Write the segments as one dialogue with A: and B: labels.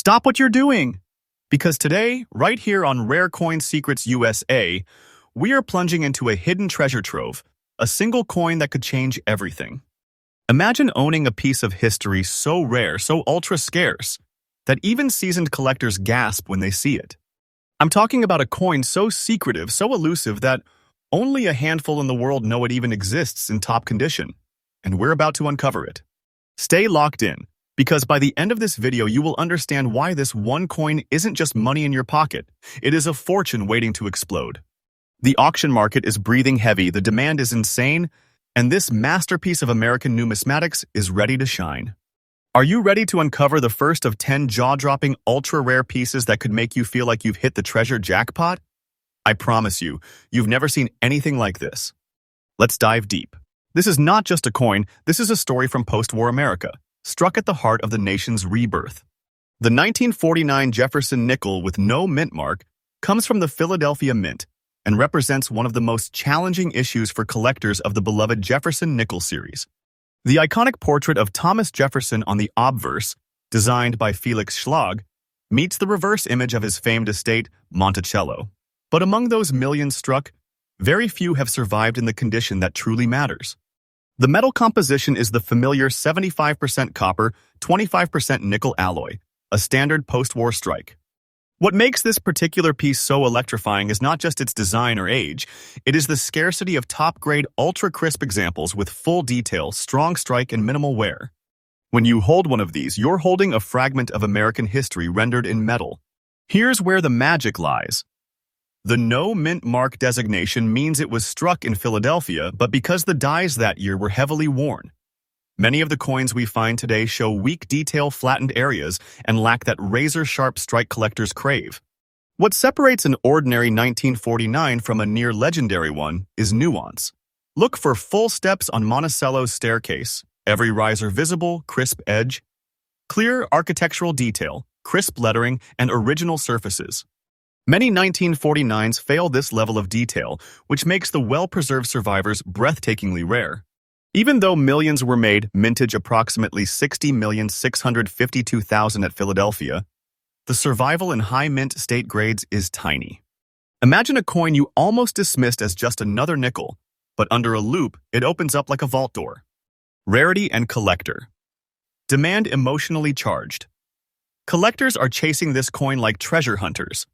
A: Stop what you're doing! Because today, right here on Rare Coin Secrets USA, we are plunging into a hidden treasure trove, a single coin that could change everything. Imagine owning a piece of history so rare, so ultra scarce, that even seasoned collectors gasp when they see it. I'm talking about a coin so secretive, so elusive that only a handful in the world know it even exists in top condition, and we're about to uncover it. Stay locked in, because by the end of this video you will understand why this one coin isn't just money in your pocket, it is a fortune waiting to explode. The auction market is breathing heavy, the demand is insane, and this masterpiece of American numismatics is ready to shine. Are you ready to uncover the first of 10 jaw-dropping, ultra-rare pieces that could make you feel like you've hit the treasure jackpot? I promise you, you've never seen anything like this. Let's dive deep. This is not just a coin, this is a story from post-war America, struck at the heart of the nation's rebirth. The 1949 Jefferson nickel with no mint mark comes from the Philadelphia Mint and represents one of the most challenging issues for collectors of the beloved Jefferson nickel series. The iconic portrait of Thomas Jefferson on the obverse, designed by Felix Schlag, meets the reverse image of his famed estate, Monticello. But among those millions struck, very few have survived in the condition that truly matters. The metal composition is the familiar 75% copper, 25% nickel alloy, a standard post-war strike. What makes this particular piece so electrifying is not just its design or age, it is the scarcity of top-grade, ultra-crisp examples with full detail, strong strike, and minimal wear. When you hold one of these, you're holding a fragment of American history rendered in metal. Here's where the magic lies. The no mint mark designation means it was struck in Philadelphia, but because the dies that year were heavily worn. Many of the coins we find today show weak detail, flattened areas, and lack that razor-sharp strike collectors crave. What separates an ordinary 1949 from a near-legendary one is nuance. Look for full steps on Monticello's staircase, every riser visible, crisp edge, clear architectural detail, crisp lettering, and original surfaces. Many 1949s fail this level of detail, which makes the well-preserved survivors breathtakingly rare. Even though millions were made, mintage approximately 60,652,000 at Philadelphia, the survival in high mint state grades is tiny. Imagine a coin you almost dismissed as just another nickel, but under a loupe, it opens up like a vault door. Rarity and collector. Demand emotionally charged. Collectors are chasing this coin like treasure hunters.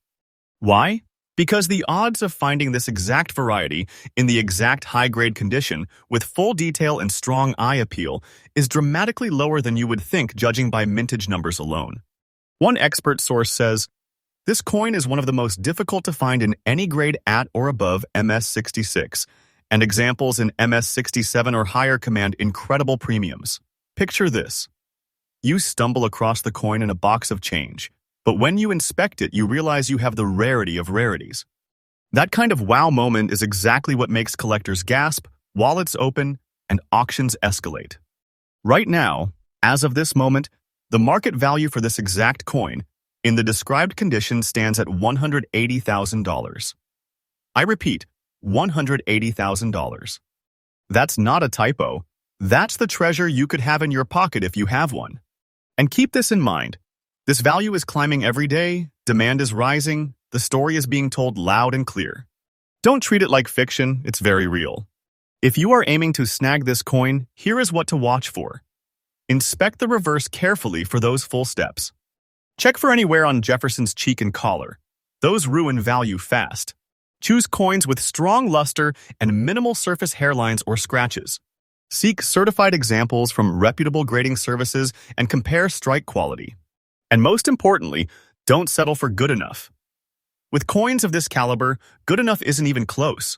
A: Why? Because the odds of finding this exact variety in the exact high-grade condition with full detail and strong eye appeal is dramatically lower than you would think judging by mintage numbers alone. One expert source says, "This coin is one of the most difficult to find in any grade at or above MS66, and examples in MS67 or higher command incredible premiums." Picture this. You stumble across the coin in a box of change. But when you inspect it, you realize you have the rarity of rarities. That kind of wow moment is exactly what makes collectors gasp, wallets open, and auctions escalate. Right now, as of this moment, the market value for this exact coin, in the described condition, stands at $180,000. I repeat, $180,000. That's not a typo. That's the treasure you could have in your pocket if you have one. And keep this in mind. This value is climbing every day, demand is rising, the story is being told loud and clear. Don't treat it like fiction, it's very real. If you are aiming to snag this coin, here is what to watch for. Inspect the reverse carefully for those full steps. Check for any wear on Jefferson's cheek and collar. Those ruin value fast. Choose coins with strong luster and minimal surface hairlines or scratches. Seek certified examples from reputable grading services and compare strike quality. And most importantly, don't settle for good enough. With coins of this caliber, good enough isn't even close.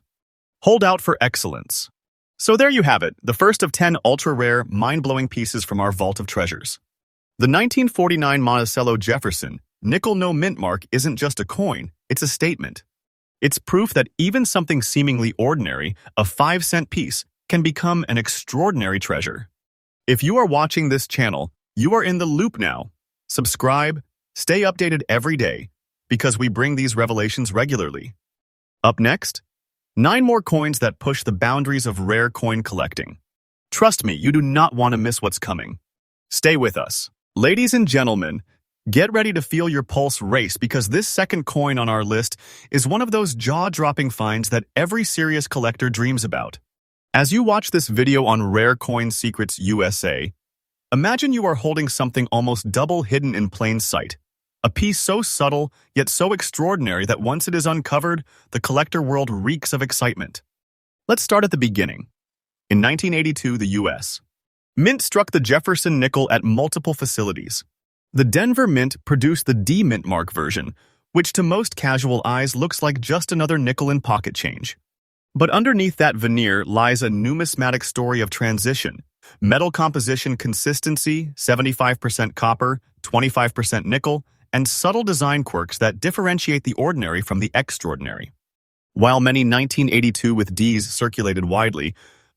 A: Hold out for excellence. So there you have it, the first of 10 ultra-rare, mind-blowing pieces from our vault of treasures. The 1949 Monticello Jefferson nickel no mint mark isn't just a coin, it's a statement. It's proof that even something seemingly ordinary, a 5-cent piece, can become an extraordinary treasure. If you are watching this channel, you are in the loop now. Subscribe, stay updated every day, because we bring these revelations regularly. Up next, 9 more coins that push the boundaries of rare coin collecting. Trust me, you do not want to miss what's coming. Stay with us. Ladies and gentlemen, Get ready to feel your pulse race because this second coin on our list is one of those jaw-dropping finds that every serious collector dreams about. As you watch this video on Rare Coin Secrets USA, imagine you are holding something almost double hidden in plain sight. A piece so subtle, yet so extraordinary that once it is uncovered, the collector world reeks of excitement. Let's start at the beginning. In 1982, the U.S. Mint struck the Jefferson nickel at multiple facilities. The Denver Mint produced the D Mint mark version, which to most casual eyes looks like just another nickel in pocket change. But underneath that veneer lies a numismatic story of transition. Metal composition consistency, 75% copper, 25% nickel, and subtle design quirks that differentiate the ordinary from the extraordinary. While many 1982 with Ds circulated widely,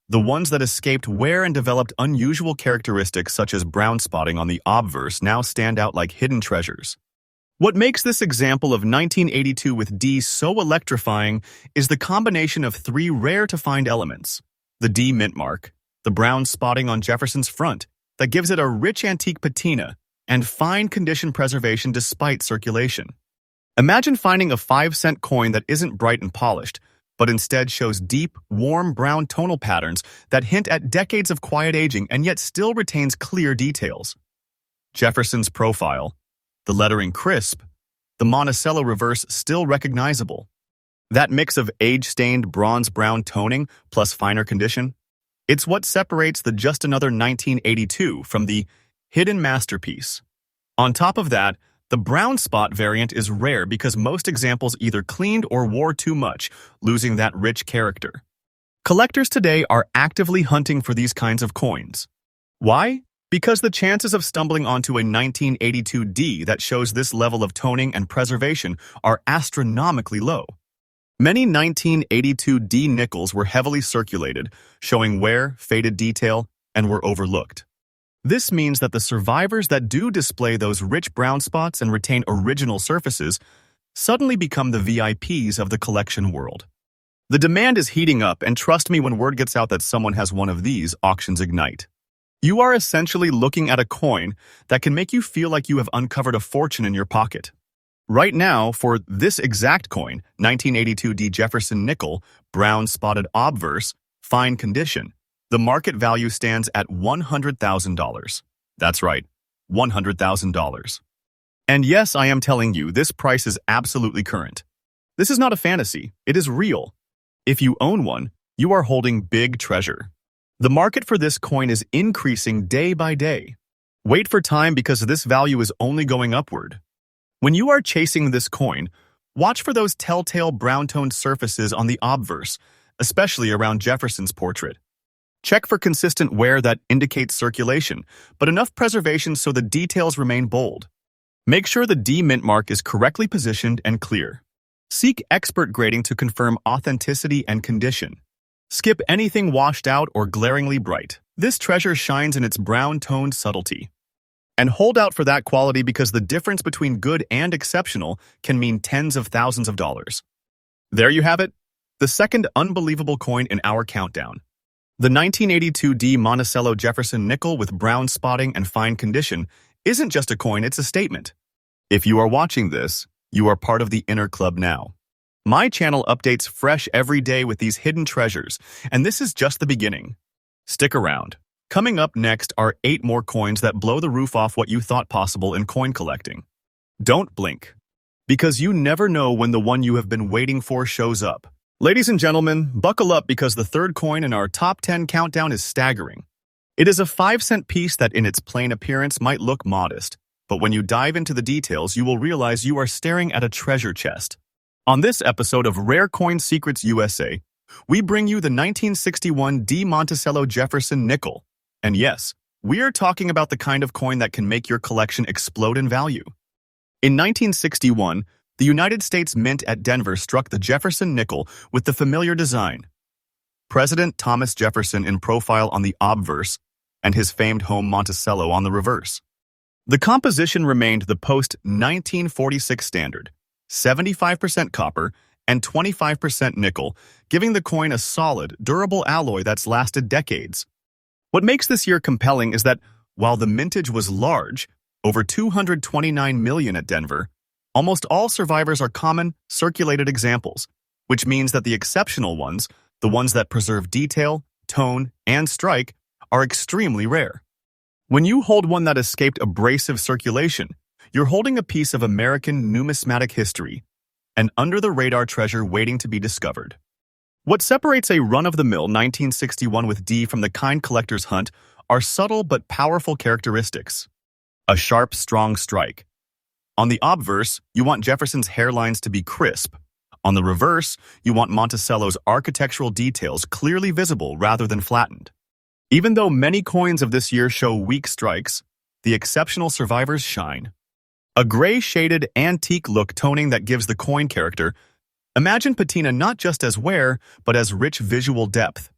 A: the ones that escaped wear and developed unusual characteristics such as brown spotting on the obverse now stand out like hidden treasures. What makes this example of 1982 with D so electrifying is the combination of three rare-to-find elements. The D mint mark, the brown spotting on Jefferson's front that gives it a rich antique patina, and fine condition preservation despite circulation. Imagine finding a 5-cent coin that isn't bright and polished, but instead shows deep, warm brown tonal patterns that hint at decades of quiet aging and yet still retains clear details. Jefferson's profile, the lettering crisp, the Monticello reverse still recognizable. That mix of age-stained bronze-brown toning plus finer condition, it's what separates the just another 1982 from the hidden masterpiece. On top of that, the brown spot variant is rare because most examples either cleaned or wore too much, losing that rich character. Collectors today are actively hunting for these kinds of coins. Why? Because the chances of stumbling onto a 1982 D that shows this level of toning and preservation are astronomically low. Many 1982 D nickels were heavily circulated, showing wear, faded detail, and were overlooked. This means that the survivors that do display those rich brown spots and retain original surfaces suddenly become the VIPs of the collection world. The demand is heating up, and trust me when word gets out that someone has one of these, auctions ignite. You are essentially looking at a coin that can make you feel like you have uncovered a fortune in your pocket. Right now, for this exact coin, 1982 D Jefferson nickel, brown spotted obverse, fine condition, the market value stands at $100,000. That's right, $100,000. And yes, I am telling you, this price is absolutely current. This is not a fantasy, it is real. If you own one, you are holding big treasure. The market for this coin is increasing day by day. Wait for time because this value is only going upward. When you are chasing this coin, watch for those telltale brown-toned surfaces on the obverse, especially around Jefferson's portrait. Check for consistent wear that indicates circulation, but enough preservation so the details remain bold. Make sure the D mint mark is correctly positioned and clear. Seek expert grading to confirm authenticity and condition. Skip anything washed out or glaringly bright. This treasure shines in its brown-toned subtlety. And hold out for that quality because the difference between good and exceptional can mean tens of thousands of dollars. There you have it, the second unbelievable coin in our countdown. The 1982 D Monticello Jefferson nickel with brown spotting and fine condition isn't just a coin, it's a statement. If you are watching this, you are part of the inner club now. My channel updates fresh every day with these hidden treasures, and this is just the beginning. Stick around. Coming up next are 8 more coins that blow the roof off what you thought possible in coin collecting. Don't blink, because you never know when the one you have been waiting for shows up. Ladies and gentlemen, buckle up because the third coin in our top 10 countdown is staggering. It is a 5-cent piece that in its plain appearance might look modest, but when you dive into the details, you will realize you are staring at a treasure chest. On this episode of Rare Coin Secrets USA, we bring you the 1961 D Monticello Jefferson nickel. And yes, we are talking about the kind of coin that can make your collection explode in value. In 1961, the United States Mint at Denver struck the Jefferson nickel with the familiar design. President Thomas Jefferson in profile on the obverse and his famed home Monticello on the reverse. The composition remained the post-1946 standard, 75% copper and 25% nickel, giving the coin a solid, durable alloy that's lasted decades. What makes this year compelling is that, while the mintage was large, over 229 million at Denver. Almost all survivors are common, circulated examples, which means that the exceptional ones, the ones that preserve detail, tone, and strike, are extremely rare. When you hold one that escaped abrasive circulation, you're holding a piece of American numismatic history, an under-the-radar treasure waiting to be discovered. What separates a run-of-the-mill 1961 with D from the kind collectors hunt are subtle but powerful characteristics. A sharp, strong strike. On the obverse, you want Jefferson's hairlines to be crisp. On the reverse, you want Monticello's architectural details clearly visible rather than flattened. Even though many coins of this year show weak strikes, the exceptional survivors shine. A gray-shaded, antique look toning that gives the coin character. Imagine patina not just as wear, but as rich visual depth.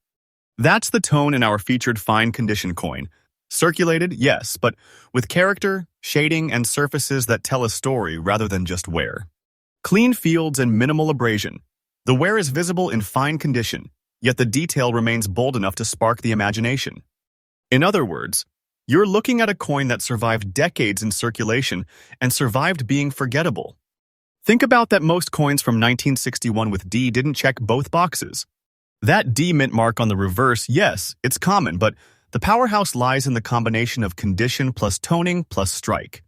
A: That's the tone in our featured fine-condition coin. Circulated, yes, but with character, shading, and surfaces that tell a story rather than just wear. Clean fields and minimal abrasion. The wear is visible in fine condition, yet the detail remains bold enough to spark the imagination. In other words, you're looking at a coin that survived decades in circulation and survived being forgettable. Think about that most coins from 1961 with D didn't check both boxes. That D mint mark on the reverse, yes, it's common, but the powerhouse lies in the combination of condition plus toning plus strike.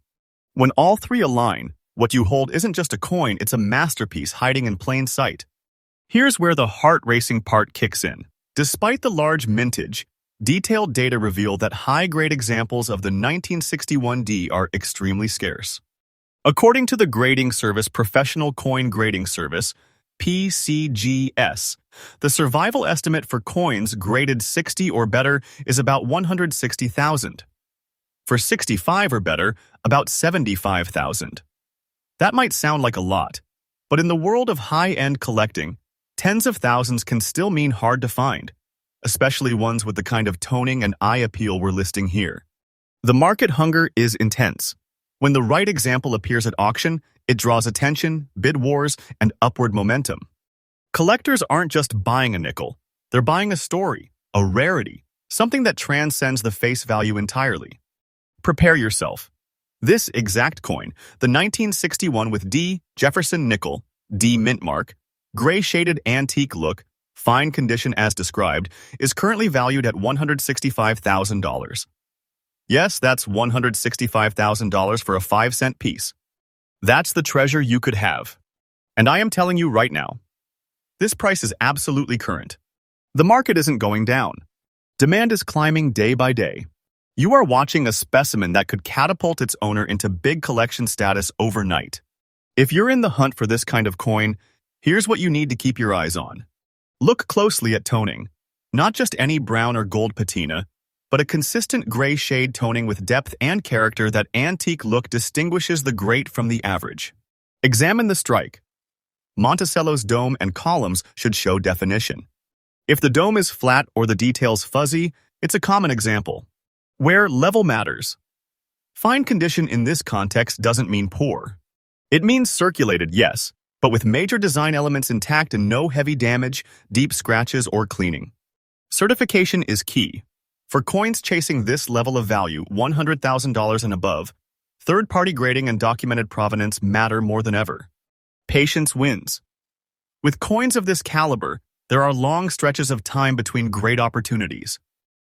A: When all three align, what you hold isn't just a coin, it's a masterpiece hiding in plain sight. Here's where the heart-racing part kicks in. Despite the large mintage, detailed data reveal that high-grade examples of the 1961 D are extremely scarce. According to the grading service Professional Coin Grading Service, PCGS, the survival estimate for coins graded 60 or better is about 160,000. For 65 or better, about 75,000. That might sound like a lot, but in the world of high-end collecting, tens of thousands can still mean hard to find, especially ones with the kind of toning and eye appeal we're listing here. The market hunger is intense. When the right example appears at auction, it draws attention, bid wars, and upward momentum. Collectors aren't just buying a nickel, they're buying a story, a rarity, something that transcends the face value entirely. Prepare yourself. This exact coin, the 1961 with D Jefferson nickel, D mint mark, gray-shaded antique look, fine condition as described, is currently valued at $165,000. Yes, that's $165,000 for a 5-cent piece. That's the treasure you could have. And I am telling you right now, this price is absolutely current. The market isn't going down. Demand is climbing day by day. You are watching a specimen that could catapult its owner into big collection status overnight. If you're in the hunt for this kind of coin, here's what you need to keep your eyes on. Look closely at toning. Not just any brown or gold patina, but a consistent gray shade toning with depth and character. That antique look distinguishes the great from the average. Examine the strike. Monticello's dome and columns should show definition. If the dome is flat or the details fuzzy, it's a common example. Where level matters. Fine condition in this context doesn't mean poor. It means circulated, yes, but with major design elements intact and no heavy damage, deep scratches, or cleaning. Certification is key. For coins chasing this level of value, $100,000 and above, third-party grading and documented provenance matter more than ever. Patience wins. With coins of this caliber, there are long stretches of time between great opportunities.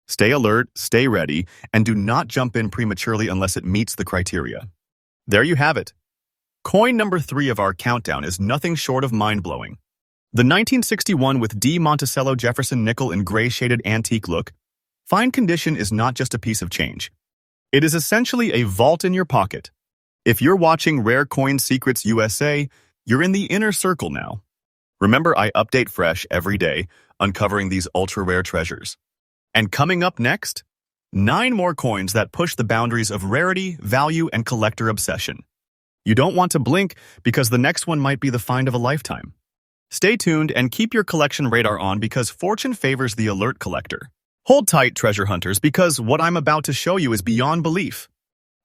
A: Stay alert, stay ready, and do not jump in prematurely unless it meets the criteria. There you have it. Coin number 3 of our countdown is nothing short of mind-blowing. The 1961 with D Monticello Jefferson nickel in gray-shaded antique look. Fine condition is not just a piece of change. It is essentially a vault in your pocket. If you're watching Rare Coin Secrets USA, you're in the inner circle now. Remember, I update fresh every day, uncovering these ultra-rare treasures. And coming up next, 9 more coins that push the boundaries of rarity, value, and collector obsession. You don't want to blink because the next one might be the find of a lifetime. Stay tuned and keep your collection radar on because fortune favors the alert collector. Hold tight, treasure hunters, because what I'm about to show you is beyond belief.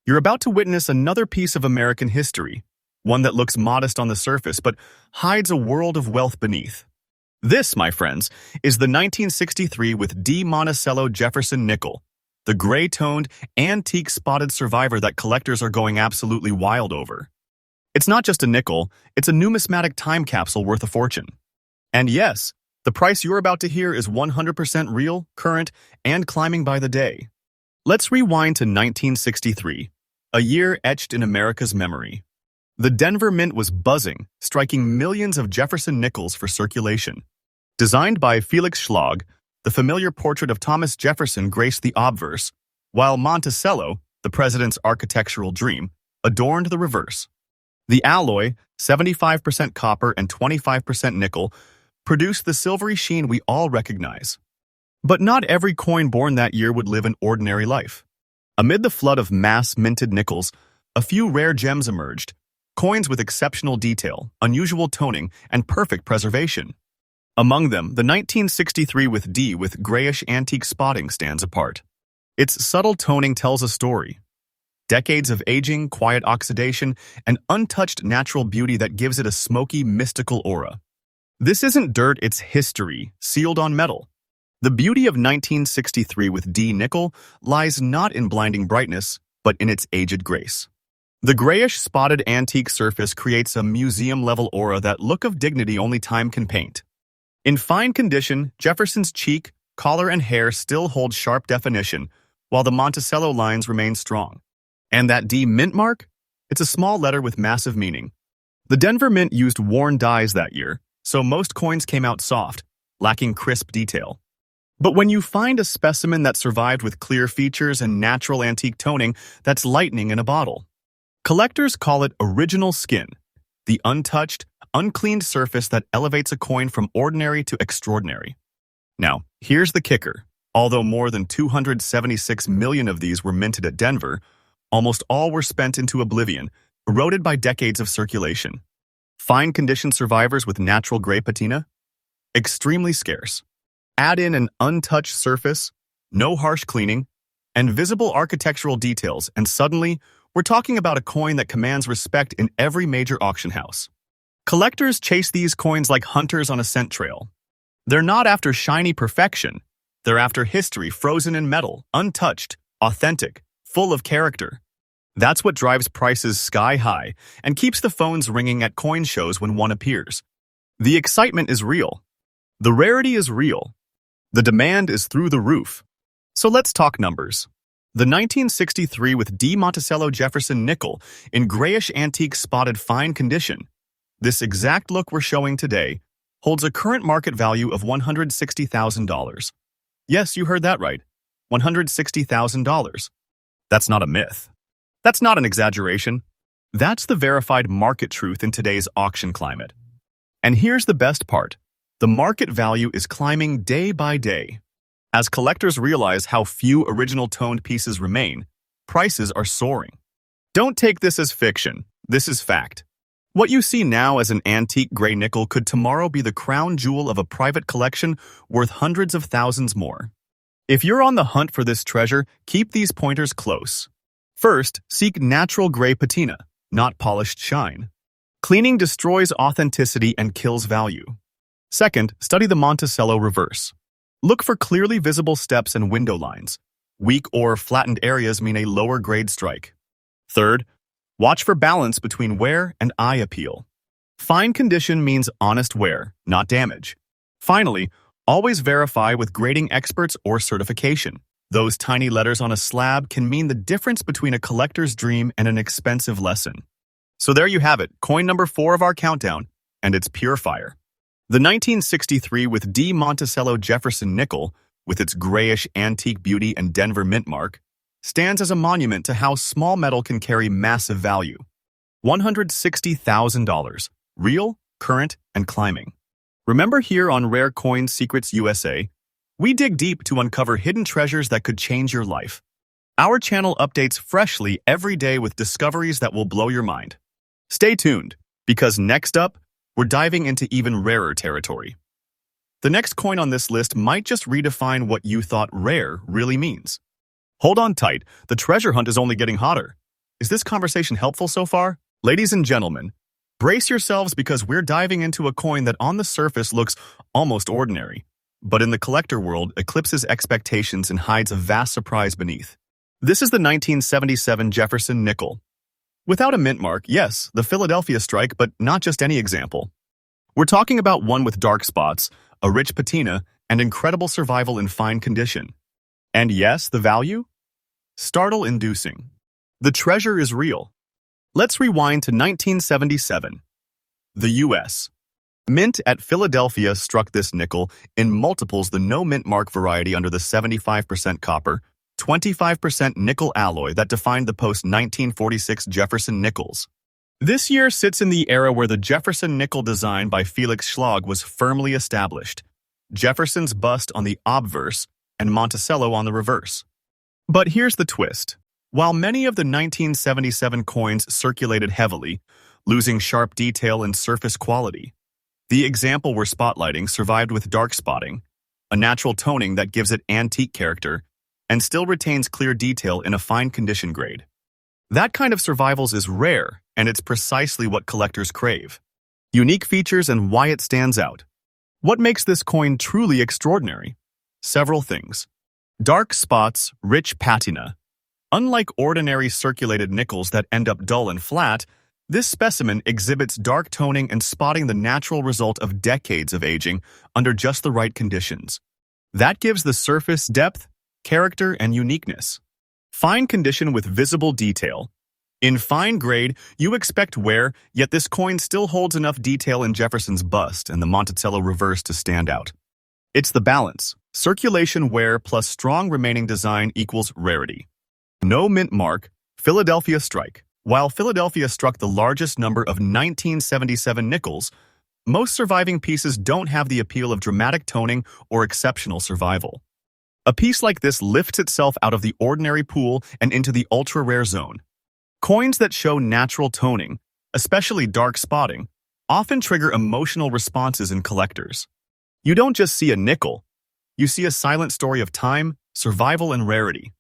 A: You're about to witness another piece of American history, one that looks modest on the surface but hides a world of wealth beneath. This, my friends, is the 1963 with D Monticello Jefferson nickel, the gray-toned, antique spotted survivor that collectors are going absolutely wild over. It's not just a nickel, it's a numismatic time capsule worth a fortune. And yes, the price you're about to hear is 100% real, current, and climbing by the day. Let's rewind to 1963, a year etched in America's memory. The Denver Mint was buzzing, striking millions of Jefferson nickels for circulation. Designed by Felix Schlag, the familiar portrait of Thomas Jefferson graced the obverse, while Monticello, the president's architectural dream, adorned the reverse. The alloy, 75% copper and 25% nickel, produced the silvery sheen we all recognize. But not every coin born that year would live an ordinary life. Amid the flood of mass-minted nickels, a few rare gems emerged, coins with exceptional detail, unusual toning, and perfect preservation. Among them, the 1963 with D with grayish antique spotting stands apart. Its subtle toning tells a story. Decades of aging, quiet oxidation, and untouched natural beauty that gives it a smoky, mystical aura. This isn't dirt, it's history, sealed on metal. The beauty of 1963 with D nickel lies not in blinding brightness, but in its aged grace. The grayish spotted antique surface creates a museum-level aura, that look of dignity only time can paint. In fine condition, Jefferson's cheek, collar, and hair still hold sharp definition, while the Monticello lines remain strong. And that D mint mark? It's a small letter with massive meaning. The Denver Mint used worn dies that year, so most coins came out soft, lacking crisp detail. But when you find a specimen that survived with clear features and natural antique toning, that's lightning in a bottle. Collectors call it original skin, the untouched, uncleaned surface that elevates a coin from ordinary to extraordinary. Now, here's the kicker. Although more than 276 million of these were minted at Denver, almost all were spent into oblivion, eroded by decades of circulation. Fine condition survivors with natural gray patina? Extremely scarce. Add in an untouched surface, no harsh cleaning, and visible architectural details, and suddenly, we're talking about a coin that commands respect in every major auction house. Collectors chase these coins like hunters on a scent trail. They're not after shiny perfection. They're after history frozen in metal, untouched, authentic, full of character. That's what drives prices sky high and keeps the phones ringing at coin shows when one appears. The excitement is real. The rarity is real. The demand is through the roof. So let's talk numbers. The 1963 with D Monticello Jefferson nickel in grayish antique spotted fine condition. This exact look we're showing today holds a current market value of $160,000. Yes, you heard that right. $160,000. That's not a myth. That's not an exaggeration. That's the verified market truth in today's auction climate. And here's the best part. The market value is climbing day by day. As collectors realize how few original toned pieces remain, prices are soaring. Don't take this as fiction. This is fact. What you see now as an antique gray nickel could tomorrow be the crown jewel of a private collection worth hundreds of thousands more. If you're on the hunt for this treasure, keep these pointers close. First, seek natural gray patina, not polished shine. Cleaning destroys authenticity and kills value. Second, study the Monticello reverse. Look for clearly visible steps and window lines. Weak or flattened areas mean a lower grade strike. Third, watch for balance between wear and eye appeal. Fine condition means honest wear, not damage. Finally, always verify with grading experts or certification. Those tiny letters on a slab can mean the difference between a collector's dream and an expensive lesson. So there you have it, coin number 4 of our countdown, and it's pure fire. The 1963 with D Monticello Jefferson nickel, with its grayish antique beauty and Denver mint mark, stands as a monument to how small metal can carry massive value. $160,000, real, current, and climbing. Remember, here on Rare Coin Secrets USA, we dig deep to uncover hidden treasures that could change your life. Our channel updates freshly every day with discoveries that will blow your mind. Stay tuned, because next up, we're diving into even rarer territory. The next coin on this list might just redefine what you thought rare really means. Hold on tight, the treasure hunt is only getting hotter. Is this conversation helpful so far? Ladies and gentlemen, brace yourselves because we're diving into a coin that on the surface looks almost ordinary, but in the collector world, eclipses expectations and hides a vast surprise beneath. This is the 1977 Jefferson nickel. Without a mint mark, yes, the Philadelphia strike, but not just any example. We're talking about one with dark spots, a rich patina, and incredible survival in fine condition. And yes, the value? Startle-inducing. The treasure is real. Let's rewind to 1977. The U.S. Mint at Philadelphia struck this nickel in multiples the no-mint mark variety under the 75% copper, 25% nickel alloy that defined the post-1946 Jefferson nickels. This year sits in the era where the Jefferson nickel design by Felix Schlag was firmly established. Jefferson's bust on the obverse and Monticello on the reverse. But here's the twist. While many of the 1977 coins circulated heavily, losing sharp detail and surface quality, the example we're spotlighting survived with dark spotting, a natural toning that gives it antique character, and still retains clear detail in a fine condition grade. That kind of survivals is rare, and it's precisely what collectors crave. Unique features and why it stands out. What makes this coin truly extraordinary? Several things. Dark spots, rich patina. Unlike ordinary circulated nickels that end up dull and flat, this specimen exhibits dark toning and spotting, the natural result of decades of aging under just the right conditions. That gives the surface depth, character, and uniqueness. Fine condition with visible detail. In fine grade, you expect wear, yet this coin still holds enough detail in Jefferson's bust and the Monticello reverse to stand out. It's the balance. Circulation wear plus strong remaining design equals rarity. No mint mark, Philadelphia strike. While Philadelphia struck the largest number of 1977 nickels, most surviving pieces don't have the appeal of dramatic toning or exceptional survival. A piece like this lifts itself out of the ordinary pool and into the ultra-rare zone. Coins that show natural toning, especially dark spotting, often trigger emotional responses in collectors. You don't just see a nickel, you see a silent story of time, survival, and rarity.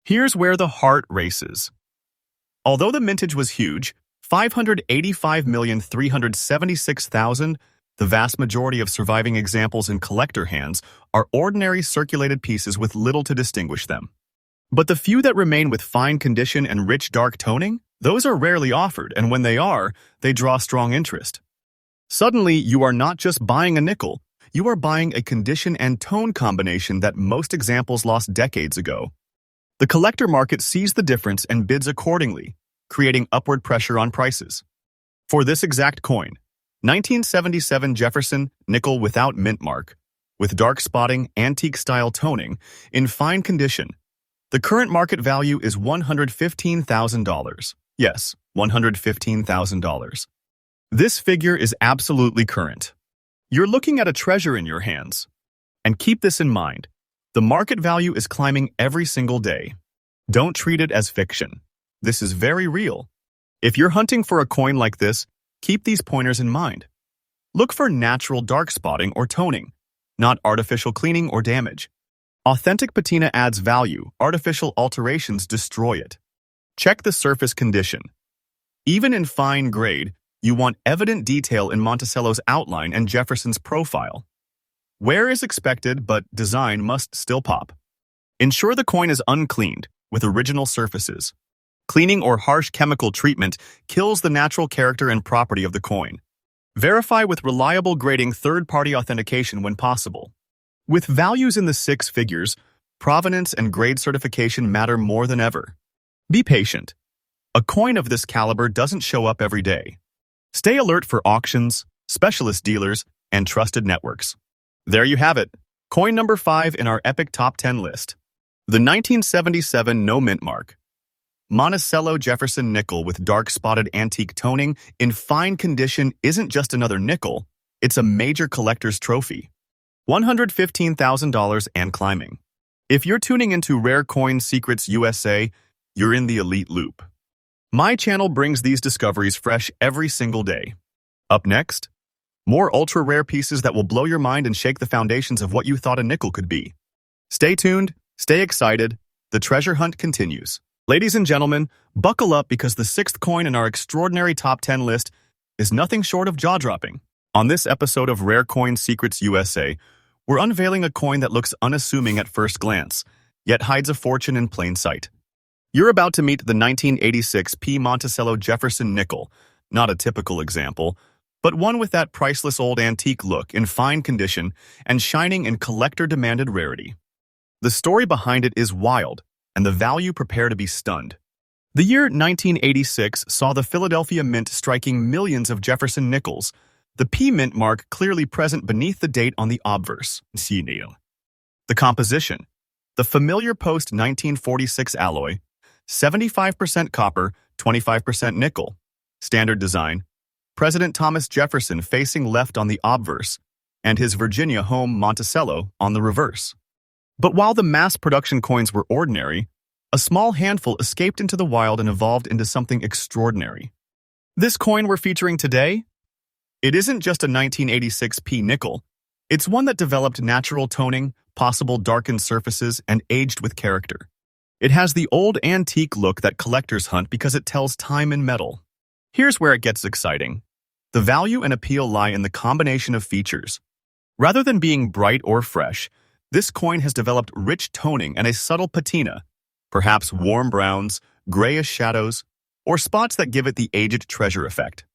A: Here's where the heart races. Although the mintage was huge, 585,376,000, the vast majority of surviving examples in collector hands are ordinary circulated pieces with little to distinguish them. But the few that remain with fine condition and rich dark toning, those are rarely offered, and when they are, they draw strong interest. Suddenly, you are not just buying a nickel, you are buying a condition and tone combination that most examples lost decades ago. The collector market sees the difference and bids accordingly, creating upward pressure on prices. For this exact coin, 1977 Jefferson nickel without mint mark, with dark spotting, antique-style toning, in fine condition, the current market value is $115,000. Yes, $115,000. This figure is absolutely current. You're looking at a treasure in your hands. And keep this in mind. The market value is climbing every single day. Don't treat it as fiction. This is very real. If you're hunting for a coin like this, keep these pointers in mind. Look for natural dark spotting or toning, not artificial cleaning or damage. Authentic patina adds value, artificial alterations destroy it. Check the surface condition. Even in fine grade, you want evident detail in Monticello's outline and Jefferson's profile. Wear is expected, but design must still pop. Ensure the coin is uncleaned, with original surfaces. Cleaning or harsh chemical treatment kills the natural character and property of the coin. Verify with reliable grading third-party authentication when possible. With values in the six figures, provenance and grade certification matter more than ever. Be patient. A coin of this caliber doesn't show up every day. Stay alert for auctions, specialist dealers, and trusted networks. There you have it, coin number 5 in our epic top 10 list. The 1977 no mint mark. Monticello Jefferson nickel with dark spotted antique toning in fine condition isn't just another nickel, it's a major collector's trophy. $115,000 and climbing. If you're tuning into Rare Coin Secrets USA, you're in the elite loop. My channel brings these discoveries fresh every single day. Up next, more ultra-rare pieces that will blow your mind and shake the foundations of what you thought a nickel could be. Stay tuned, stay excited, the treasure hunt continues. Ladies and gentlemen, buckle up because the 6th coin in our extraordinary top 10 list is nothing short of jaw-dropping. On this episode of Rare Coin Secrets USA, We're unveiling a coin that looks unassuming at first glance, yet hides a fortune in plain sight. You're about to meet the 1986 P. Monticello Jefferson nickel, not a typical example, but one with that priceless old antique look in fine condition and shining in collector-demanded rarity. The story behind it is wild, and the value prepare to be stunned. The year 1986 saw the Philadelphia Mint striking millions of Jefferson nickels, the P Mint mark clearly present beneath the date on the obverse. The composition: the familiar post-1946 alloy, 75% copper, 25% nickel. Standard design: President Thomas Jefferson facing left on the obverse, and his Virginia home Monticello on the reverse. But while the mass production coins were ordinary, a small handful escaped into the wild and evolved into something extraordinary. This coin we're featuring today? It isn't just a 1986 P nickel. It's one that developed natural toning, possible darkened surfaces, and aged with character. It has the old antique look that collectors hunt because it tells time in metal. Here's where it gets exciting. The value and appeal lie in the combination of features. Rather than being bright or fresh, this coin has developed rich toning and a subtle patina, perhaps warm browns, grayish shadows, or spots that give it the aged treasure effect.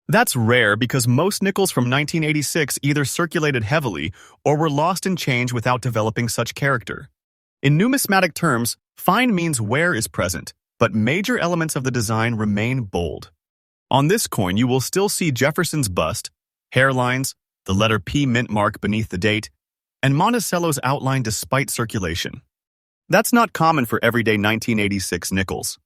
A: That's rare because most nickels from 1986 either circulated heavily or were lost in change without developing such character. In numismatic terms, fine means wear is present, but major elements of the design remain bold. On this coin, you will still see Jefferson's bust, hairlines, the letter P mint mark beneath the date, and Monticello's outline despite circulation. That's not common for everyday 1986 nickels.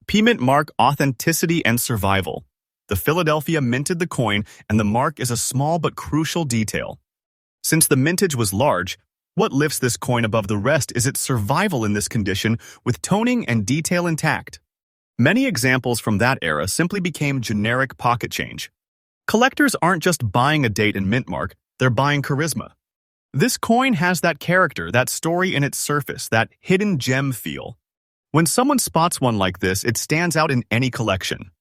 A: P mint mark authenticity and survival. The Philadelphia minted the coin, and the mark is a small but crucial detail. Since the mintage was large, what lifts this coin above the rest is its survival in this condition with toning and detail intact. Many examples from that era simply became generic pocket change. Collectors aren't just buying a date and mint mark, they're buying charisma. This coin has that character, that story in its surface, that hidden gem feel. When someone spots one like this, it stands out in any collection.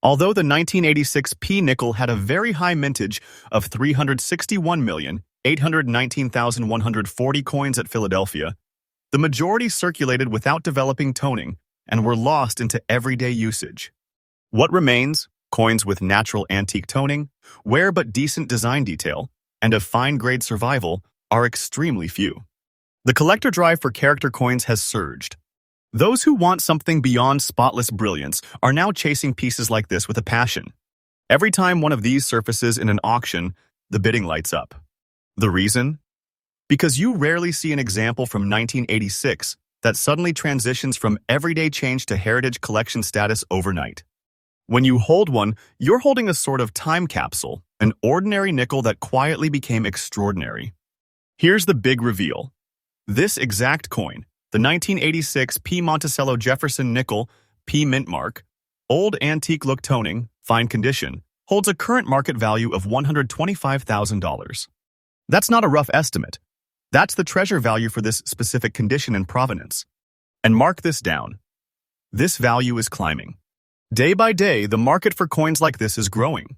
A: Although the 1986 P nickel had a very high mintage of 361,819,140 coins at Philadelphia, the majority circulated without developing toning and were lost into everyday usage. What remains, coins with natural antique toning, wear but decent design detail, and a fine-grade survival, are extremely few. The collector drive for character coins has surged. Those who want something beyond spotless brilliance are now chasing pieces like this with a passion. Every time one of these surfaces in an auction, the bidding lights up. The reason? Because you rarely see an example from 1986 that suddenly transitions from everyday change to heritage collection status overnight. When you hold one, you're holding a sort of time capsule, an ordinary nickel that quietly became extraordinary. Here's the big reveal. This exact coin, the 1986 P. Monticello Jefferson nickel, P mint mark, old antique look toning, fine condition, holds a current market value of $125,000. That's not a rough estimate. That's the treasure value for this specific condition and provenance. And mark this down. This value is climbing. Day by day, the market for coins like this is growing.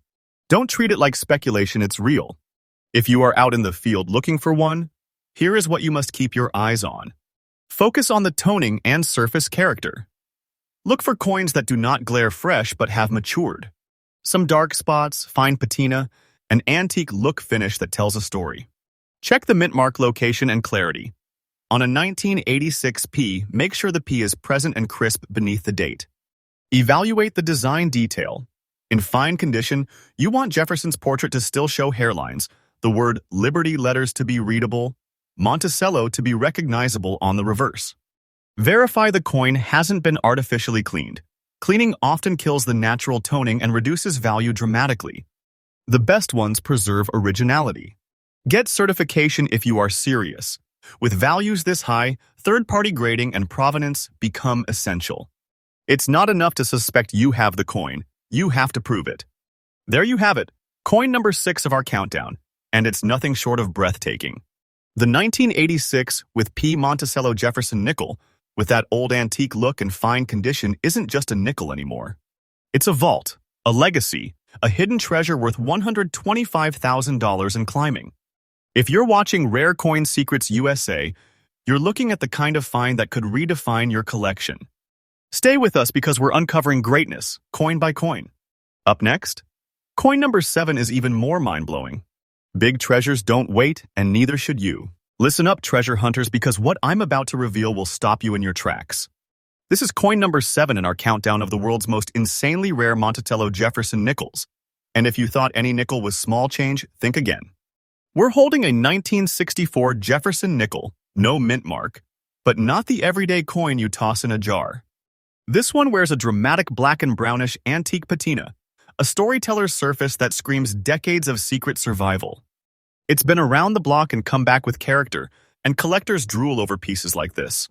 A: Don't treat it like speculation, it's real. If you are out in the field looking for one, here is what you must keep your eyes on. Focus on the toning and surface character. Look for coins that do not glare fresh but have matured. Some dark spots, fine patina, an antique look finish that tells a story. Check the mint mark location and clarity. On a 1986 P, make sure the P is present and crisp beneath the date. Evaluate the design detail. In fine condition, you want Jefferson's portrait to still show hairlines, the word Liberty letters to be readable, Monticello to be recognizable on the reverse. Verify the coin hasn't been artificially cleaned. Cleaning often kills the natural toning and reduces value dramatically. The best ones preserve originality. Get certification if you are serious. With values this high, third-party grading and provenance become essential. It's not enough to suspect you have the coin. You have to prove it. There you have it, coin number 6 of our countdown, and it's nothing short of breathtaking. The 1986 with P. Monticello Jefferson nickel, with that old antique look and fine condition, isn't just a nickel anymore. It's a vault, a legacy, a hidden treasure worth $125,000 and climbing. If you're watching Rare Coin Secrets USA, you're looking at the kind of find that could redefine your collection. Stay with us because we're uncovering greatness, coin by coin. Up next, coin number 7 is even more mind-blowing. Big treasures don't wait, and neither should you. Listen up, treasure hunters, because what I'm about to reveal will stop you in your tracks. This is coin number 7 in our countdown of the world's most insanely rare Monticello Jefferson nickels. And if you thought any nickel was small change, think again. We're holding a 1964 Jefferson nickel, no mint mark, but not the everyday coin you toss in a jar. This one wears a dramatic black and brownish antique patina, a storyteller's surface that screams decades of secret survival. It's been around the block and come back with character, and collectors drool over pieces like this.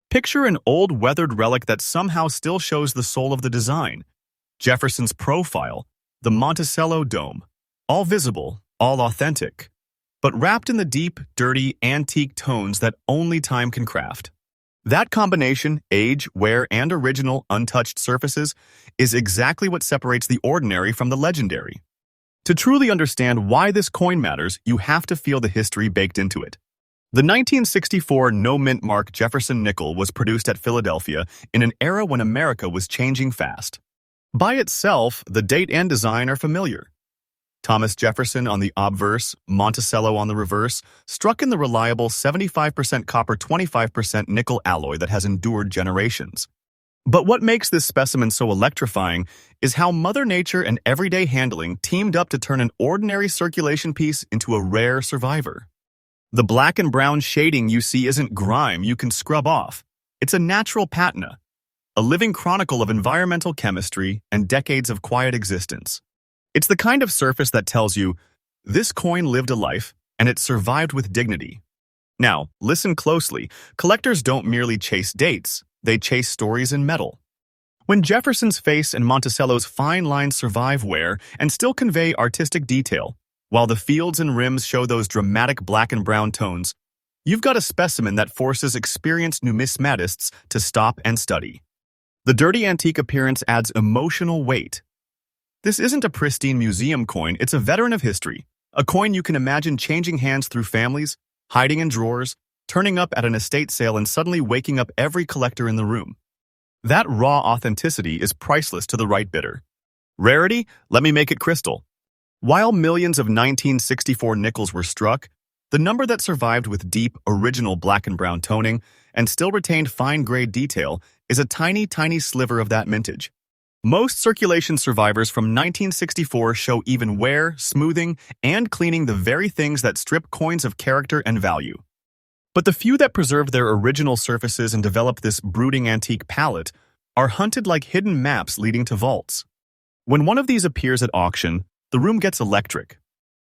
A: Picture an old weathered relic that somehow still shows the soul of the design. Jefferson's profile, the Monticello dome, all visible, all authentic, but wrapped in the deep, dirty, antique tones that only time can craft. That combination, age, wear, and original, untouched surfaces, is exactly what separates the ordinary from the legendary. To truly understand why this coin matters, you have to feel the history baked into it. The 1964 no-mint mark Jefferson nickel was produced at Philadelphia in an era when America was changing fast. By itself, the date and design are familiar. Thomas Jefferson on the obverse, Monticello on the reverse, struck in the reliable 75% copper 25% nickel alloy that has endured generations. But what makes this specimen so electrifying is how Mother Nature and everyday handling teamed up to turn an ordinary circulation piece into a rare survivor. The black and brown shading you see isn't grime you can scrub off. It's a natural patina, a living chronicle of environmental chemistry and decades of quiet existence. It's the kind of surface that tells you, this coin lived a life, and it survived with dignity. Now, listen closely. Collectors don't merely chase dates, they chase stories in metal. When Jefferson's face and Monticello's fine lines survive wear and still convey artistic detail, while the fields and rims show those dramatic black and brown tones, you've got a specimen that forces experienced numismatists to stop and study. The dirty antique appearance adds emotional weight. This isn't a pristine museum coin, it's a veteran of history, a coin you can imagine changing hands through families, hiding in drawers, turning up at an estate sale and suddenly waking up every collector in the room. That raw authenticity is priceless to the right bidder. Rarity? Let me make it crystal. While millions of 1964 nickels were struck, the number that survived with deep, original black and brown toning and still retained fine-grade detail is a tiny, tiny sliver of that mintage. Most circulation survivors from 1964 show even wear, smoothing, and cleaning, the very things that strip coins of character and value. But the few that preserve their original surfaces and develop this brooding antique palette are hunted like hidden maps leading to vaults. When one of these appears at auction, the room gets electric.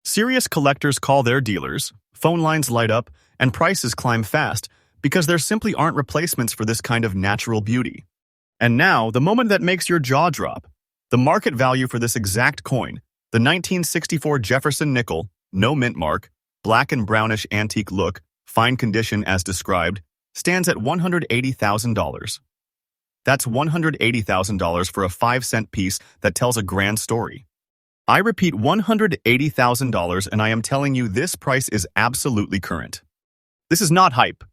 A: Serious collectors call their dealers, phone lines light up, and prices climb fast because there simply aren't replacements for this kind of natural beauty. And now, the moment that makes your jaw drop. The market value for this exact coin, the 1964 Jefferson nickel, no mint mark, black and brownish antique look, fine condition as described, stands at $180,000. That's $180,000 for a 5-cent piece that tells a grand story. I repeat, $180,000, and I am telling you this price is absolutely current. This is not hype.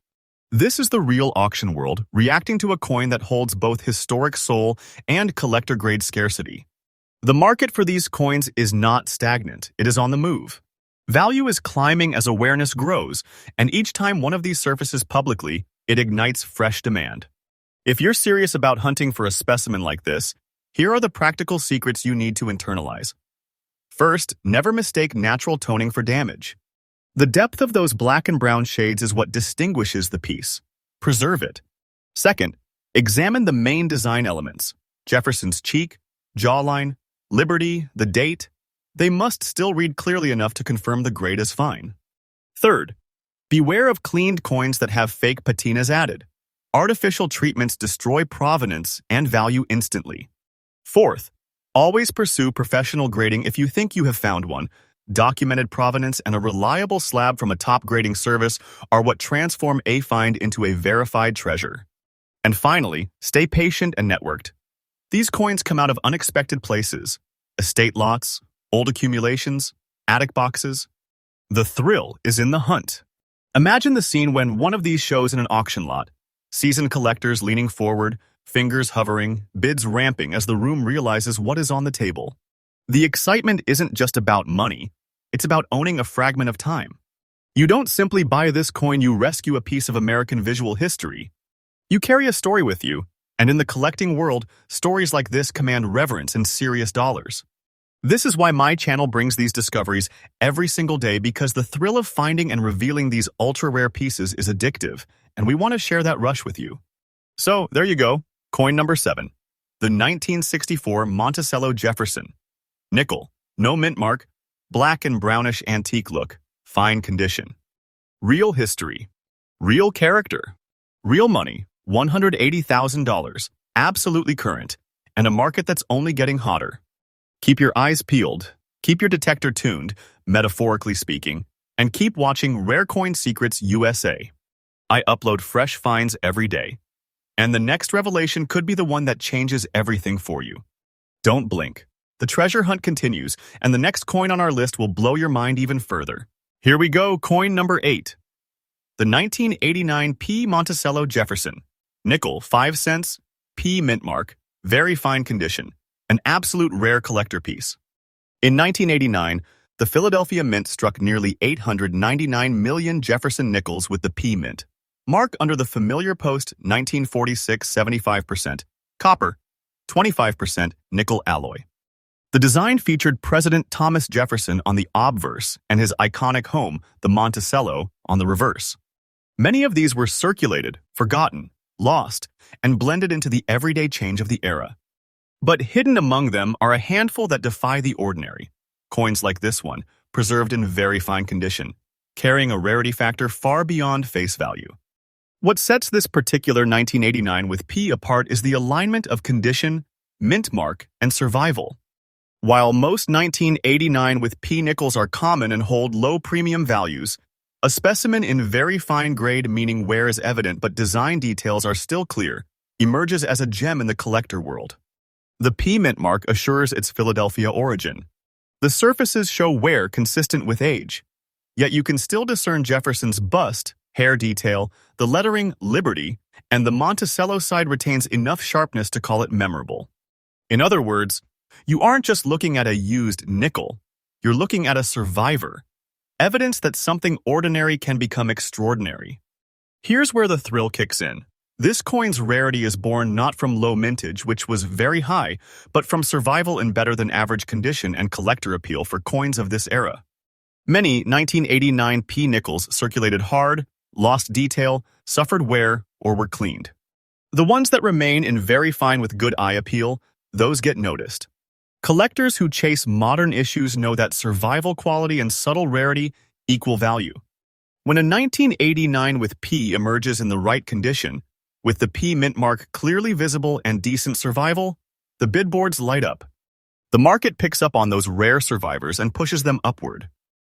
A: This is the real auction world, reacting to a coin that holds both historic soul and collector-grade scarcity. The market for these coins is not stagnant, it is on the move. Value is climbing as awareness grows, and each time one of these surfaces publicly, it ignites fresh demand. If you're serious about hunting for a specimen like this, here are the practical secrets you need to internalize. First, never mistake natural toning for damage. The depth of those black and brown shades is what distinguishes the piece. Preserve it. Second, examine the main design elements. Jefferson's cheek, jawline, Liberty, the date. They must still read clearly enough to confirm the grade is fine. Third, beware of cleaned coins that have fake patinas added. Artificial treatments destroy provenance and value instantly. Fourth, always pursue professional grading if you think you have found one. Documented provenance and a reliable slab from a top grading service are what transform a find into a verified treasure. And finally, stay patient and networked. These coins come out of unexpected places: estate lots, old accumulations, attic boxes. The thrill is in the hunt. Imagine the scene when one of these shows in an auction lot. Seasoned collectors leaning forward, fingers hovering, bids ramping as the room realizes what is on the table. The excitement isn't just about money, it's about owning a fragment of time. You don't simply buy this coin, you rescue a piece of American visual history. You carry a story with you, and in the collecting world, stories like this command reverence and serious dollars. This is why my channel brings these discoveries every single day, because the thrill of finding and revealing these ultra-rare pieces is addictive, and we want to share that rush with you. So, there you go, coin number 7. The 1964 Monticello Jefferson. Nickel, no mint mark, black and brownish antique look, fine condition. Real history, real character, real money, $180,000, absolutely current, and a market that's only getting hotter. Keep your eyes peeled, keep your detector tuned, metaphorically speaking, and keep watching Rare Coin Secrets USA. I upload fresh finds every day, and the next revelation could be the one that changes everything for you. Don't blink. The treasure hunt continues, and the next coin on our list will blow your mind even further. Here we go, coin number 8. The 1989 P. Monticello Jefferson. Nickel, 5 cents, P. mint mark, very fine condition. An absolute rare collector piece. In 1989, the Philadelphia Mint struck nearly 899 million Jefferson nickels with the P Mint, mark under the familiar post 1946 75% copper, 25% nickel alloy. The design featured President Thomas Jefferson on the obverse and his iconic home, the Monticello, on the reverse. Many of these were circulated, forgotten, lost, and blended into the everyday change of the era. But hidden among them are a handful that defy the ordinary. Coins like this one, preserved in very fine condition, carrying a rarity factor far beyond face value. What sets this particular 1989 with P apart is the alignment of condition, mint mark, and survival. While most 1989 with P nickels are common and hold low premium values, a specimen in very fine grade, meaning wear is evident but design details are still clear, emerges as a gem in the collector world. The P mint mark assures its Philadelphia origin. The surfaces show wear consistent with age, yet you can still discern Jefferson's bust, hair detail, the lettering Liberty, and the Monticello side retains enough sharpness to call it memorable. In other words, you aren't just looking at a used nickel, you're looking at a survivor, evidence that something ordinary can become extraordinary. Here's where the thrill kicks in. This coin's rarity is born not from low mintage, which was very high, but from survival in better-than-average condition and collector appeal for coins of this era. Many 1989 P nickels circulated hard, lost detail, suffered wear, or were cleaned. The ones that remain in very fine with good eye appeal, those get noticed. Collectors who chase modern issues know that survival quality and subtle rarity equal value. When a 1989 with P emerges in the right condition, with the P mint mark clearly visible and decent survival, the bid boards light up. The market picks up on those rare survivors and pushes them upward.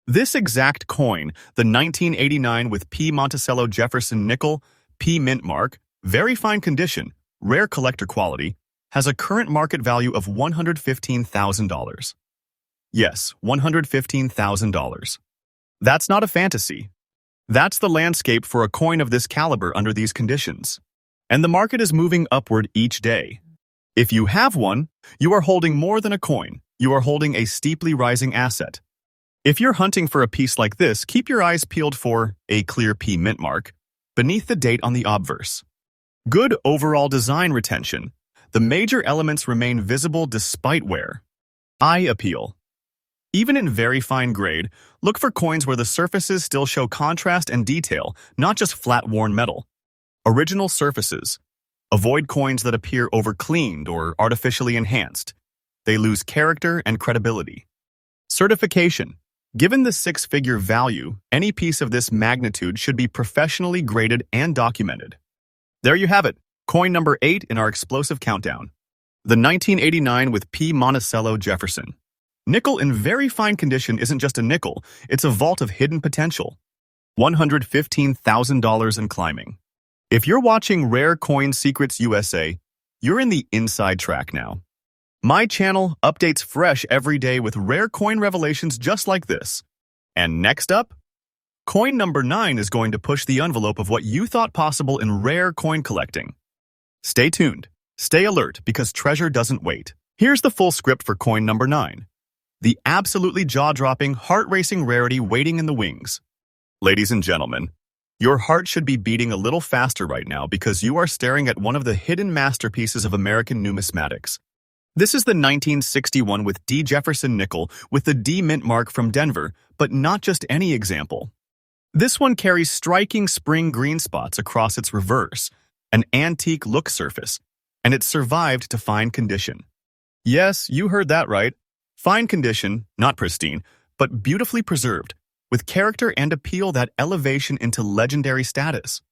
A: This exact coin, the 1989 with P Monticello Jefferson nickel, P mint mark, very fine condition, rare collector quality, has a current market value of $115,000. Yes, $115,000. That's not a fantasy. That's the landscape for a coin of this caliber under these conditions. And the market is moving upward each day. If you have one, you are holding more than a coin. You are holding a steeply rising asset. If you're hunting for a piece like this, keep your eyes peeled for a clear P mint mark beneath the date on the obverse. Good overall design retention. The major elements remain visible despite wear. Eye appeal. Even in very fine grade, look for coins where the surfaces still show contrast and detail, not just flat worn metal. Original surfaces. Avoid coins that appear over-cleaned or artificially enhanced. They lose character and credibility. Certification. Given the six-figure value, any piece of this magnitude should be professionally graded and documented. There you have it, coin number 8 in our explosive countdown. The 1989 with P. Monticello Jefferson. Nickel in very fine condition isn't just a nickel, it's a vault of hidden potential. $115,000 and climbing. If you're watching Rare Coin Secrets USA, you're in the inside track now. My channel updates fresh every day with rare coin revelations just like this. And next up, coin number 9 is going to push the envelope of what you thought possible in rare coin collecting. Stay tuned. Stay alert because treasure doesn't wait. Here's the full script for coin number 9. The absolutely jaw-dropping, heart-racing rarity waiting in the wings. Ladies and gentlemen, your heart should be beating a little faster right now because you are staring at one of the hidden masterpieces of American numismatics. This is the 1961 with D. Jefferson nickel with the D mint mark from Denver, but not just any example. This one carries striking spring green spots across its reverse, an antique look surface, and it survived to fine condition. Yes, you heard that right. Fine condition, not pristine, but beautifully preserved, with character and appeal that elevation into legendary status.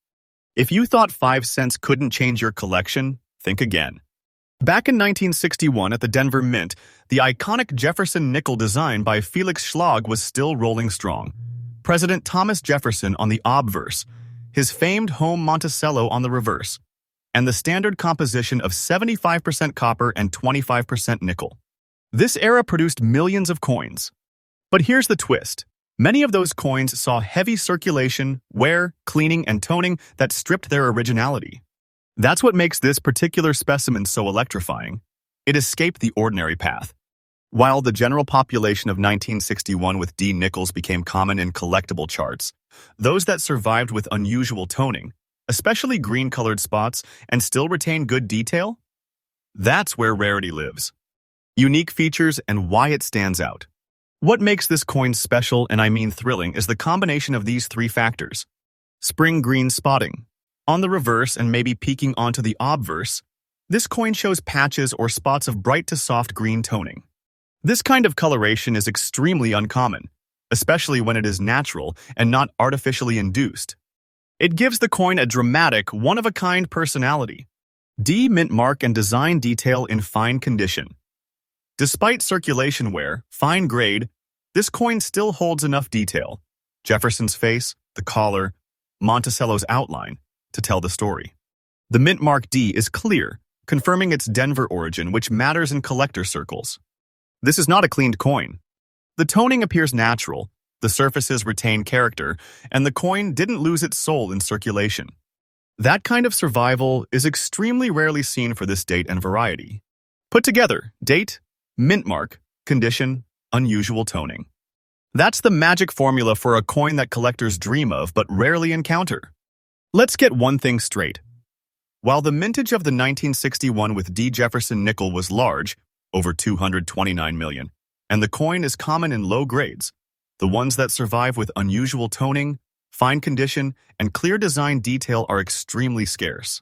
A: If you thought 5 cents couldn't change your collection, think again. Back in 1961 at the Denver Mint, the iconic Jefferson nickel design by Felix Schlag was still rolling strong. President Thomas Jefferson on the obverse, his famed home Monticello on the reverse, and the standard composition of 75% copper and 25% nickel. This era produced millions of coins. But here's the twist. Many of those coins saw heavy circulation, wear, cleaning, and toning that stripped their originality. That's what makes this particular specimen so electrifying. It escaped the ordinary path. While the general population of 1961 with D nickels became common in collectible charts, those that survived with unusual toning, especially green-colored spots, and still retain good detail? That's where rarity lives. Unique features and why it stands out. What makes this coin special, and I mean thrilling, is the combination of these 3 factors. Spring green spotting. On the reverse and maybe peeking onto the obverse, this coin shows patches or spots of bright to soft green toning. This kind of coloration is extremely uncommon, especially when it is natural and not artificially induced. It gives the coin a dramatic, one-of-a-kind personality. D mint mark and design detail in fine condition. Despite circulation wear, fine grade, this coin still holds enough detail, Jefferson's face, the collar, Monticello's outline, to tell the story. The mint mark D is clear, confirming its Denver origin, which matters in collector circles. This is not a cleaned coin. The toning appears natural, the surfaces retain character, and the coin didn't lose its soul in circulation. That kind of survival is extremely rarely seen for this date and variety. Put together, date, mint mark, condition, unusual toning. That's the magic formula for a coin that collectors dream of but rarely encounter. Let's get one thing straight. While the mintage of the 1961 with D. Jefferson nickel was large, over 229 million, and the coin is common in low grades, the ones that survive with unusual toning, fine condition, and clear design detail are extremely scarce.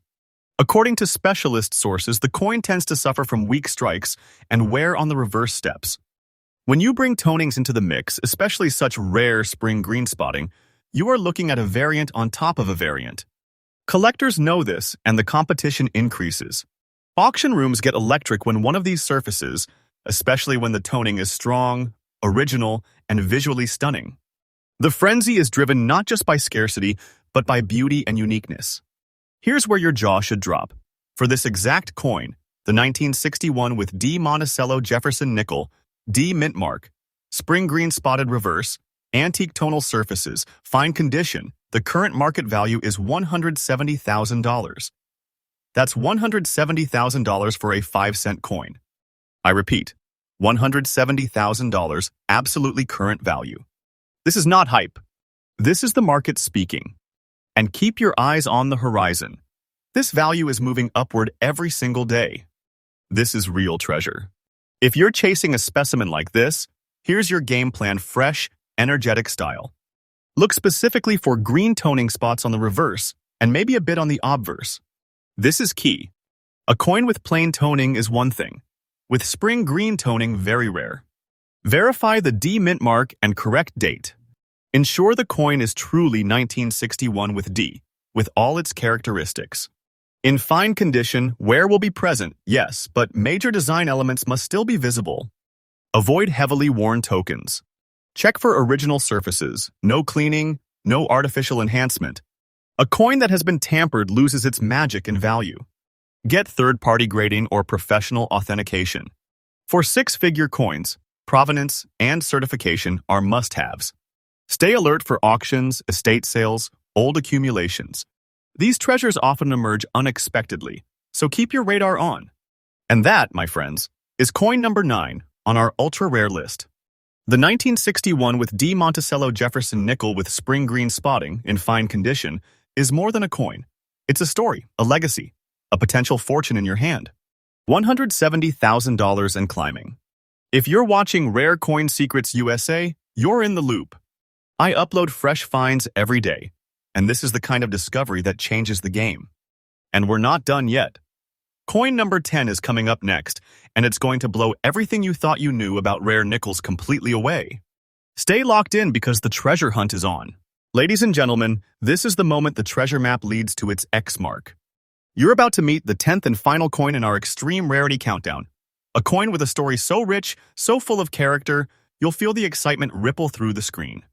A: According to specialist sources, the coin tends to suffer from weak strikes and wear on the reverse steps. When you bring tonings into the mix, especially such rare spring green spotting, you are looking at a variant on top of a variant. Collectors know this, and the competition increases. Auction rooms get electric when one of these surfaces, especially when the toning is strong, original, and visually stunning. The frenzy is driven not just by scarcity, but by beauty and uniqueness. Here's where your jaw should drop. For this exact coin, the 1961 with D. Monticello Jefferson nickel, D mint mark, spring green spotted reverse, antique tonal surfaces, fine condition, the current market value is $170,000. That's $170,000 for a 5-cent coin. I repeat, $170,000 absolutely current value. This is not hype. This is the market speaking. And keep your eyes on the horizon. This value is moving upward every single day. This is real treasure. If you're chasing a specimen like this, here's your game plan: fresh, energetic style. Look specifically for green toning spots on the reverse and maybe a bit on the obverse. This is key. A coin with plain toning is one thing. With spring green toning, very rare. Verify the D mint mark and correct date. Ensure the coin is truly 1961 with D, with all its characteristics. In fine condition, wear will be present, yes, but major design elements must still be visible. Avoid heavily worn tokens. Check for original surfaces, no cleaning, no artificial enhancement. A coin that has been tampered loses its magic and value. Get third-party grading or professional authentication. For 6-figure coins, provenance and certification are must-haves. Stay alert for auctions, estate sales, old accumulations. These treasures often emerge unexpectedly, so keep your radar on. And that, my friends, is coin number 9 on our ultra-rare list. The 1961 with D Monticello Jefferson nickel with spring green spotting in fine condition is more than a coin. It's a story, a legacy, a potential fortune in your hand. $170,000 and climbing. If you're watching Rare Coin Secrets USA, you're in the loop. I upload fresh finds every day, and this is the kind of discovery that changes the game. And we're not done yet. Coin number 10 is coming up next, and it's going to blow everything you thought you knew about rare nickels completely away. Stay locked in because the treasure hunt is on. Ladies and gentlemen, this is the moment the treasure map leads to its X mark. You're about to meet the 10th and final coin in our extreme rarity countdown. A coin with a story so rich, so full of character, you'll feel the excitement ripple through the screen.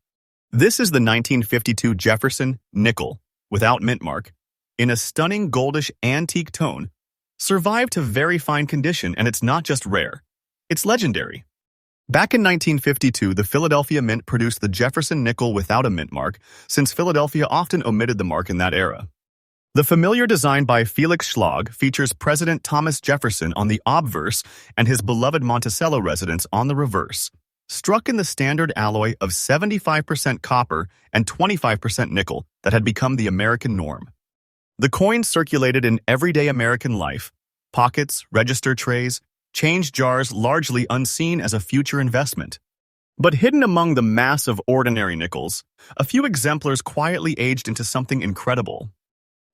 A: This is the 1952 Jefferson nickel, without mint mark, in a stunning goldish antique tone, survived to very fine condition, and it's not just rare. It's legendary. Back in 1952, the Philadelphia Mint produced the Jefferson nickel without a mint mark, since Philadelphia often omitted the mark in that era. The familiar design by Felix Schlag features President Thomas Jefferson on the obverse and his beloved Monticello residence on the reverse, struck in the standard alloy of 75% copper and 25% nickel that had become the American norm. The coin circulated in everyday American life, pockets, register trays, change jars largely unseen as a future investment. But hidden among the mass of ordinary nickels, a few exemplars quietly aged into something incredible.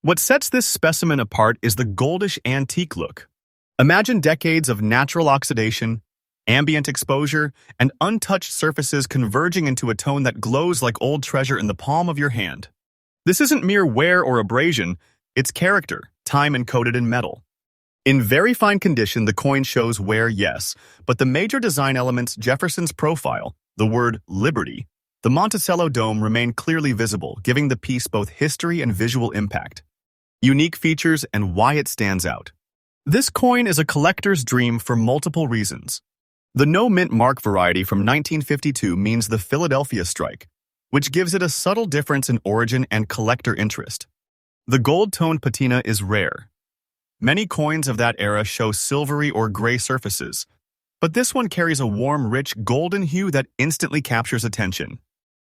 A: What sets this specimen apart is the goldish antique look. Imagine decades of natural oxidation, ambient exposure, and untouched surfaces converging into a tone that glows like old treasure in the palm of your hand. This isn't mere wear or abrasion, it's character, time encoded in metal. In very fine condition, the coin shows wear, yes, but the major design elements, Jefferson's profile, the word liberty, the Monticello dome remain clearly visible, giving the piece both history and visual impact. Unique features and why it stands out. This coin is a collector's dream for multiple reasons. The no mint mark variety from 1952 means the Philadelphia strike, which gives it a subtle difference in origin and collector interest. The gold-toned patina is rare. Many coins of that era show silvery or gray surfaces, but this one carries a warm, rich golden hue that instantly captures attention.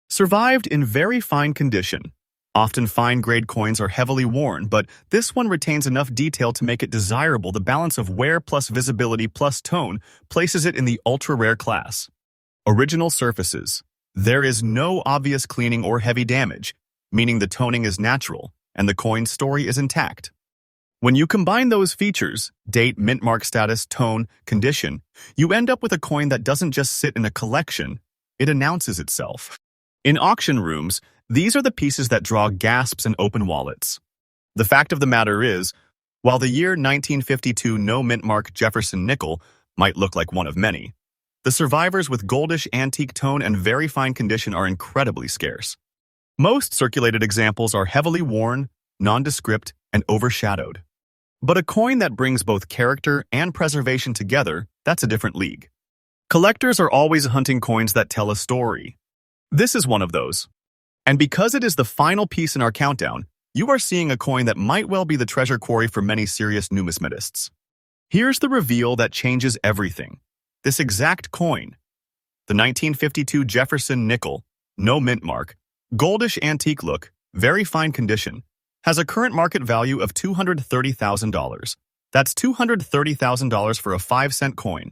A: Survived in very fine condition. Often fine-grade coins are heavily worn, but this one retains enough detail to make it desirable. The balance of wear plus visibility plus tone places it in the ultra-rare class. Original surfaces. There is no obvious cleaning or heavy damage, meaning the toning is natural and the coin's story is intact. When you combine those features, date, mint mark status, tone, condition, you end up with a coin that doesn't just sit in a collection, it announces itself. In auction rooms, these are the pieces that draw gasps and open wallets. The fact of the matter is, while the year 1952 no mint mark Jefferson nickel might look like one of many, the survivors with goldish antique tone and very fine condition are incredibly scarce. Most circulated examples are heavily worn, nondescript, and overshadowed. But a coin that brings both character and preservation together, that's a different league. Collectors are always hunting coins that tell a story. This is one of those. And because it is the final piece in our countdown, you are seeing a coin that might well be the treasure quarry for many serious numismatists. Here's the reveal that changes everything. This exact coin, the 1952 Jefferson nickel, no mint mark, goldish antique look, very fine condition, has a current market value of $230,000. That's $230,000 for a 5-cent coin.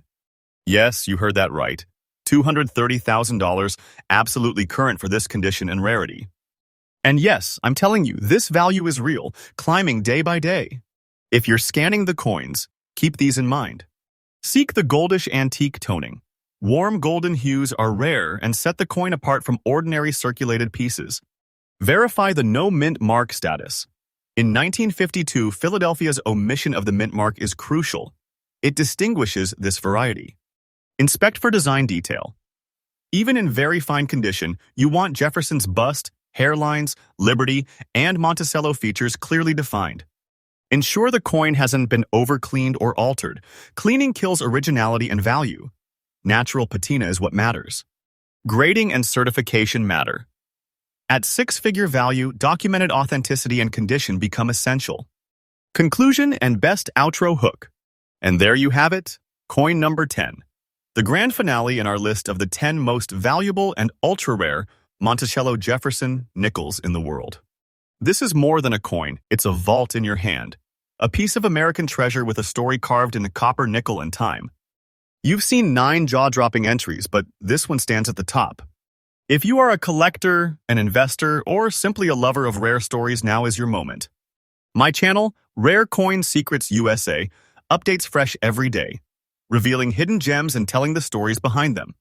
A: Yes, you heard that right. $230,000, absolutely current for this condition and rarity. And yes, I'm telling you, this value is real, climbing day by day. If you're scanning the coins, keep these in mind. Seek the goldish antique toning. Warm golden hues are rare and set the coin apart from ordinary circulated pieces. Verify the no mint mark status. In 1952, Philadelphia's omission of the mint mark is crucial. It distinguishes this variety. Inspect for design detail. Even in very fine condition, you want Jefferson's bust, hairlines, liberty, and Monticello features clearly defined. Ensure the coin hasn't been over-cleaned or altered. Cleaning kills originality and value. Natural patina is what matters. Grading and certification matter. At six-figure value, documented authenticity and condition become essential. Conclusion and best outro hook. And there you have it, coin number 10. The grand finale in our list of the 10 most valuable and ultra-rare Monticello Jefferson nickels in the world. This is more than a coin, it's a vault in your hand. A piece of American treasure with a story carved in the copper, nickel, and time. You've seen 9 jaw-dropping entries, but this one stands at the top. If you are a collector, an investor, or simply a lover of rare stories, now is your moment. My channel, Rare Coin Secrets USA, updates fresh every day, revealing hidden gems and telling the stories behind them.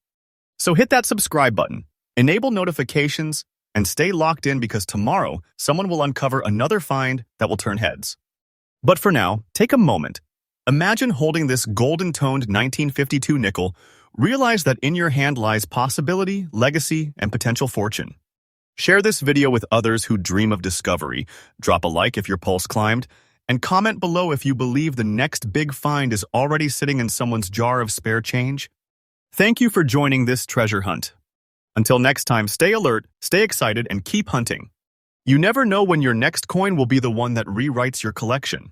A: So hit that subscribe button, enable notifications, and stay locked in because tomorrow someone will uncover another find that will turn heads. But for now, take a moment. Imagine holding this golden-toned 1952 nickel. Realize that in your hand lies possibility, legacy, and potential fortune. Share this video with others who dream of discovery. Drop a like if your pulse climbed, and comment below if you believe the next big find is already sitting in someone's jar of spare change. Thank you for joining this treasure hunt. Until next time, stay alert, stay excited, and keep hunting. You never know when your next coin will be the one that rewrites your collection.